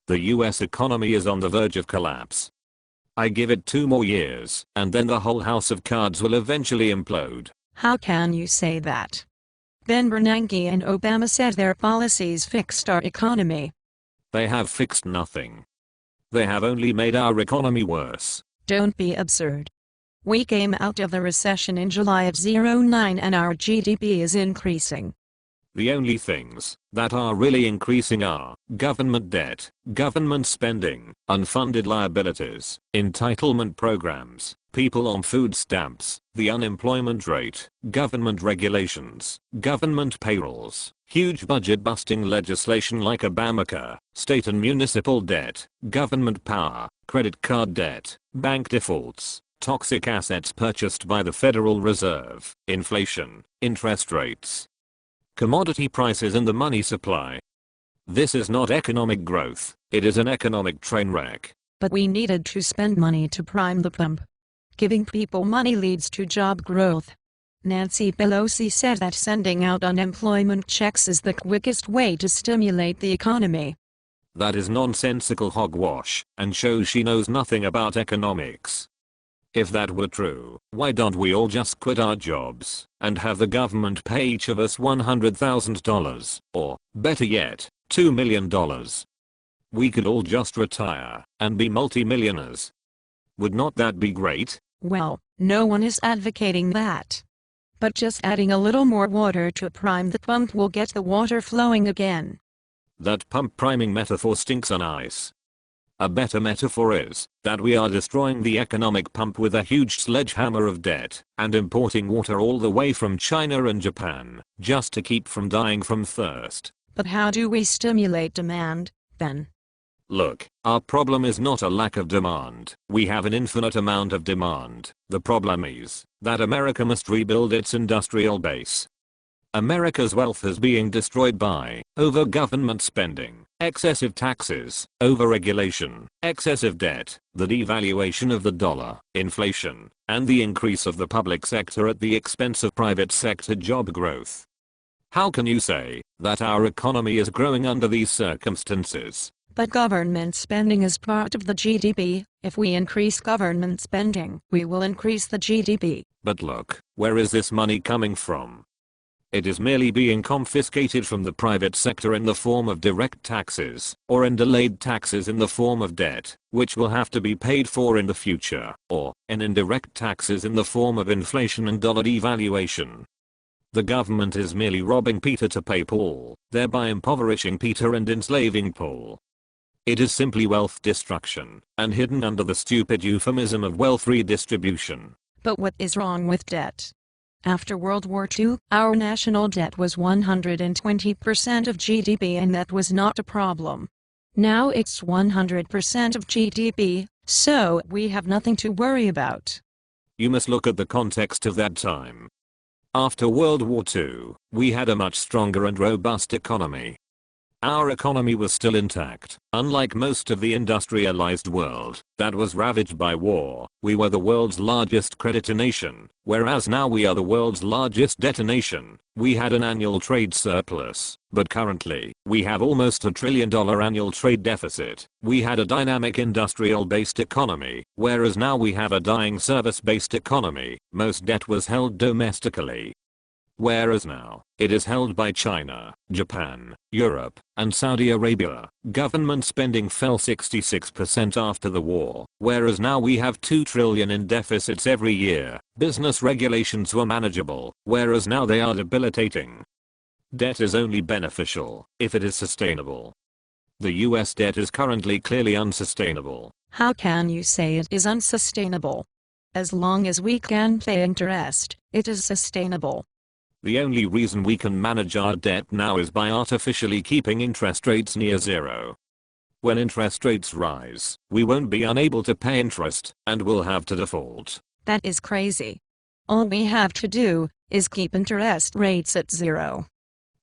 The US economy is on the verge of collapse. I give it 2 more years, and then the whole house of cards will eventually implode. How can you say that? Ben Bernanke and Obama said their policies fixed our economy. They have fixed nothing. They have only made our economy worse. Don't be absurd. We came out of the recession in July of '09 and our GDP is increasing. The only things that are really increasing are government debt, government spending, unfunded liabilities, entitlement programs, people on food stamps, the unemployment rate, government regulations, government payrolls, huge budget-busting legislation like Obamacare, state and municipal debt, government power, credit card debt, bank defaults, toxic assets purchased by the Federal Reserve, inflation, interest rates, commodity prices and the money supply. This is not economic growth, it is an economic train wreck. But we needed to spend money to prime the pump. Giving people money leads to job growth. Nancy Pelosi said that sending out unemployment checks is the quickest way to stimulate the economy. That is nonsensical hogwash, and shows she knows nothing about economics. If that were true, why don't we all just quit our jobs and have the government pay each of us $100,000, or, better yet, $2 million? We could all just retire and be multimillionaires. Would not that be great? Well, no one is advocating that. But just adding a little more water to prime the pump will get the water flowing again. That pump priming metaphor stinks on ice. A better metaphor is that we are destroying the economic pump with a huge sledgehammer of debt and importing water all the way from China and Japan just to keep from dying from thirst. But how do we stimulate demand, then? Look, our problem is not a lack of demand. We have an infinite amount of demand. The problem is that America must rebuild its industrial base. America's wealth is being destroyed by over-government spending, excessive taxes, over-regulation, excessive debt, the devaluation of the dollar, inflation, and the increase of the public sector at the expense of private sector job growth. How can you say that our economy is growing under these circumstances? But government spending is part of the GDP. If we increase government spending, we will increase the GDP. But look, where is this money coming from? It is merely being confiscated from the private sector in the form of direct taxes, or in delayed taxes in the form of debt, which will have to be paid for in the future, or in indirect taxes in the form of inflation and dollar devaluation. The government is merely robbing Peter to pay Paul, thereby impoverishing Peter and enslaving Paul. It is simply wealth destruction, and hidden under the stupid euphemism of wealth redistribution. But what is wrong with debt? After World War II, our national debt was 120% of GDP and that was not a problem. Now it's 100% of GDP, so we have nothing to worry about. You must look at the context of that time. After World War II, we had a much stronger and robust economy. Our economy was still intact. Unlike most of the industrialized world that was ravaged by war, we were the world's largest creditor nation, whereas now we are the world's largest debtor nation. We had an annual trade surplus, but currently, we have almost $1 trillion annual trade deficit. We had a dynamic industrial-based economy, whereas now we have a dying service-based economy. Most debt was held domestically, whereas now, it is held by China, Japan, Europe, and Saudi Arabia. Government spending fell 66% after the war, whereas now we have $2 trillion in deficits every year. Business regulations were manageable, whereas now they are debilitating. Debt is only beneficial if it is sustainable. The US debt is currently clearly unsustainable. How can you say it is unsustainable? As long as we can pay interest, it is sustainable. The only reason we can manage our debt now is by artificially keeping interest rates near zero. When interest rates rise, we won't be unable to pay interest, and we'll have to default. That is crazy. All we have to do is keep interest rates at zero.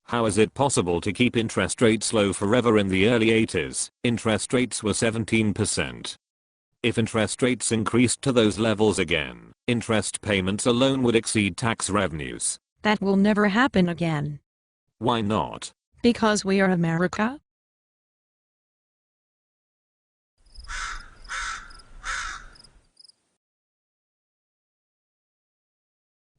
How is it possible to keep interest rates low forever? In the early 80s, interest rates were 17%. If interest rates increased to those levels again, interest payments alone would exceed tax revenues. That will never happen again. Why not? Because we are America.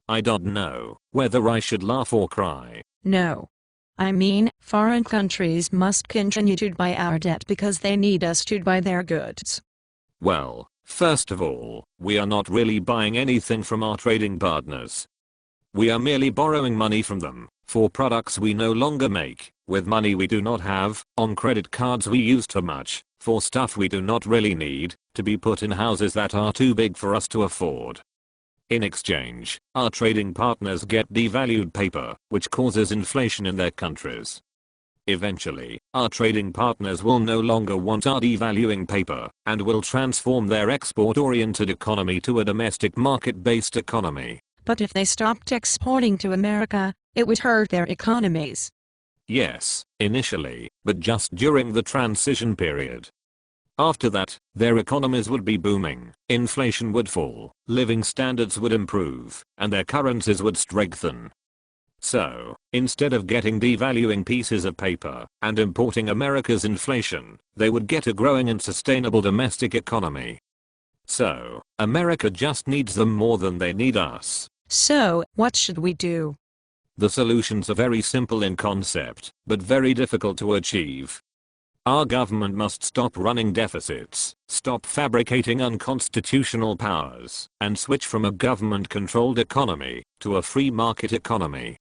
I don't know whether I should laugh or cry. No. I mean, foreign countries must continue to buy our debt because they need us to buy their goods. Well, first of all, we are not really buying anything from our trading partners. We are merely borrowing money from them for products we no longer make, with money we do not have, on credit cards we use too much, for stuff we do not really need, to be put in houses that are too big for us to afford. In exchange, our trading partners get devalued paper, which causes inflation in their countries. Eventually, our trading partners will no longer want our devaluing paper, and will transform their export-oriented economy to a domestic market-based economy. But if they stopped exporting to America, it would hurt their economies. Yes, initially, but just during the transition period. After that, their economies would be booming, inflation would fall, living standards would improve, and their currencies would strengthen. So, instead of getting devaluing pieces of paper and importing America's inflation, they would get a growing and sustainable domestic economy. So, America just needs them more than they need us. So, what should we do? The solutions are very simple in concept, but very difficult to achieve. Our government must stop running deficits, stop fabricating unconstitutional powers, and switch from a government-controlled economy to a free market economy.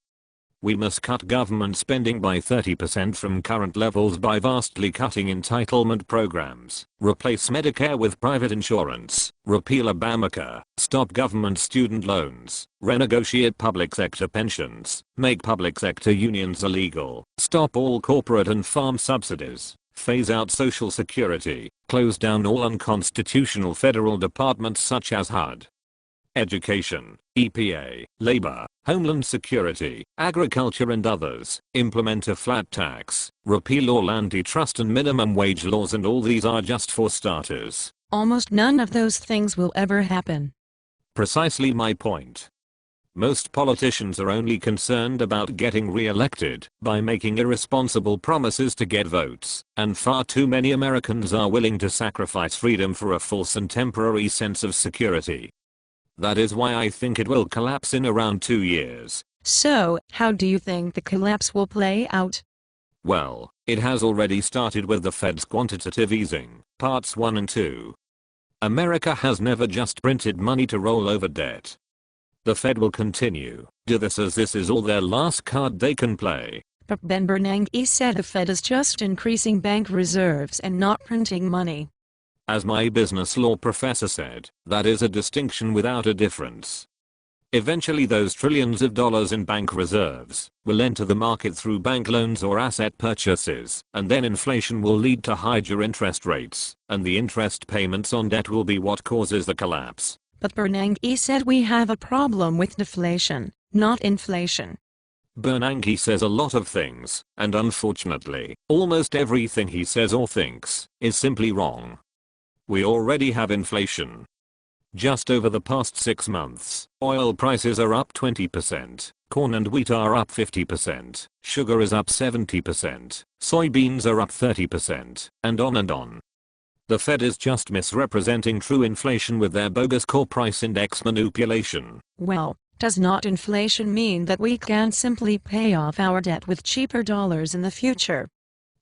We must cut government spending by 30% from current levels by vastly cutting entitlement programs, replace Medicare with private insurance, repeal Obamacare, stop government student loans, renegotiate public sector pensions, make public sector unions illegal, stop all corporate and farm subsidies, phase out Social Security, close down all unconstitutional federal departments such as HUD, Education, EPA, Labor, Homeland Security, Agriculture and others, implement a flat tax, repeal all antitrust and minimum wage laws, and all these are just for starters. Almost none of those things will ever happen. Precisely my point. Most politicians are only concerned about getting re-elected by making irresponsible promises to get votes, and far too many Americans are willing to sacrifice freedom for a false and temporary sense of security. That is why I think it will collapse in around 2 years. So, how do you think the collapse will play out? Well, it has already started with the Fed's quantitative easing, parts 1 and 2. America has never just printed money to roll over debt. The Fed will continue do this as this is all their last card they can play. But Ben Bernanke said the Fed is just increasing bank reserves and not printing money. As my business law professor said, that is a distinction without a difference. Eventually those trillions of dollars in bank reserves will enter the market through bank loans or asset purchases, and then inflation will lead to higher interest rates, and the interest payments on debt will be what causes the collapse. But Bernanke said we have a problem with deflation, not inflation. Bernanke says a lot of things, and unfortunately, almost everything he says or thinks is simply wrong. We already have inflation. Just over the past 6 months, oil prices are up 20%, corn and wheat are up 50%, sugar is up 70%, soybeans are up 30%, and on and on. The Fed is just misrepresenting true inflation with their bogus core price index manipulation. Well, does not inflation mean that we can simply pay off our debt with cheaper dollars in the future?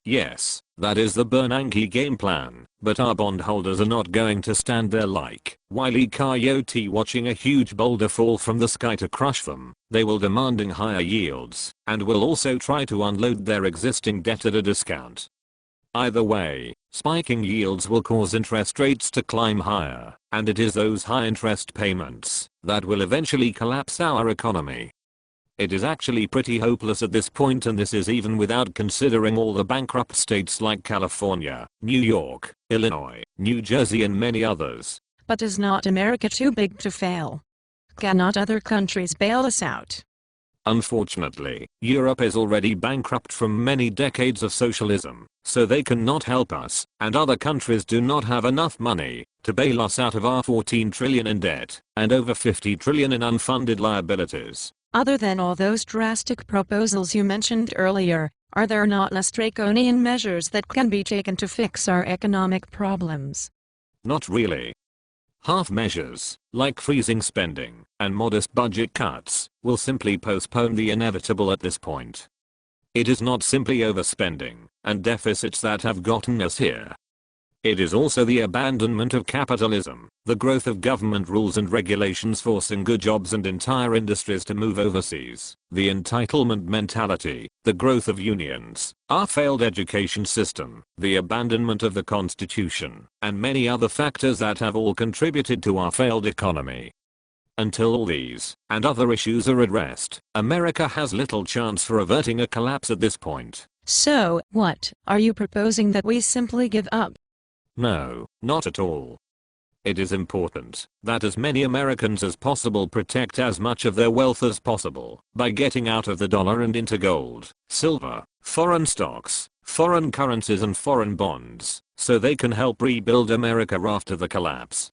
Yes, that is the Bernanke game plan, but our bondholders are not going to stand there like Wile E. Coyote watching a huge boulder fall from the sky to crush them. They will demanding higher yields, and will also try to unload their existing debt at a discount. Either way, spiking yields will cause interest rates to climb higher, and it is those high interest payments that will eventually collapse our economy. It is actually pretty hopeless at this point, and this is even without considering all the bankrupt states like California, New York, Illinois, New Jersey and many others. But is not America too big to fail? Cannot other countries bail us out? Unfortunately, Europe is already bankrupt from many decades of socialism, so they cannot help us, and other countries do not have enough money to bail us out of our 14 trillion in debt, and over 50 trillion in unfunded liabilities. Other than all those drastic proposals you mentioned earlier, are there not less draconian measures that can be taken to fix our economic problems? Not really. Half measures, like freezing spending and modest budget cuts, will simply postpone the inevitable at this point. It is not simply overspending and deficits that have gotten us here. It is also the abandonment of capitalism, the growth of government rules and regulations forcing good jobs and entire industries to move overseas, the entitlement mentality, the growth of unions, our failed education system, the abandonment of the Constitution, and many other factors that have all contributed to our failed economy. Until all these and other issues are addressed, America has little chance for averting a collapse at this point. So, what are you proposing, that we simply give up? No, not at all. It is important that as many Americans as possible protect as much of their wealth as possible by getting out of the dollar and into gold, silver, foreign stocks, foreign currencies and foreign bonds, so they can help rebuild America after the collapse.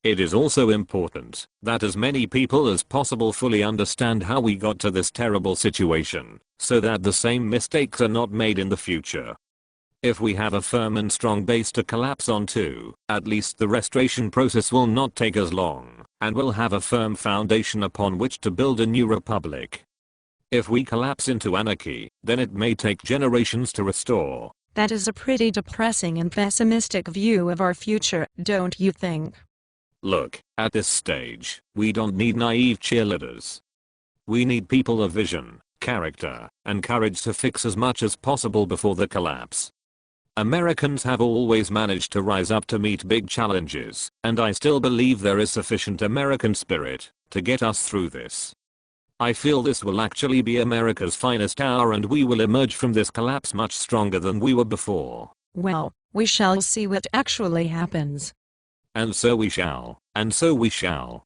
It is also important that as many people as possible fully understand how we got to this terrible situation, so that the same mistakes are not made in the future. If we have a firm and strong base to collapse onto, at least the restoration process will not take as long, and we'll have a firm foundation upon which to build a new republic. If we collapse into anarchy, then it may take generations to restore. That is a pretty depressing and pessimistic view of our future, don't you think? Look, at this stage, we don't need naive cheerleaders. We need people of vision, character, and courage to fix as much as possible before the collapse. Americans have always managed to rise up to meet big challenges, and I still believe there is sufficient American spirit to get us through this. I feel this will actually be America's finest hour, and we will emerge from this collapse much stronger than we were before. Well, we shall see what actually happens. And so we shall, and so we shall.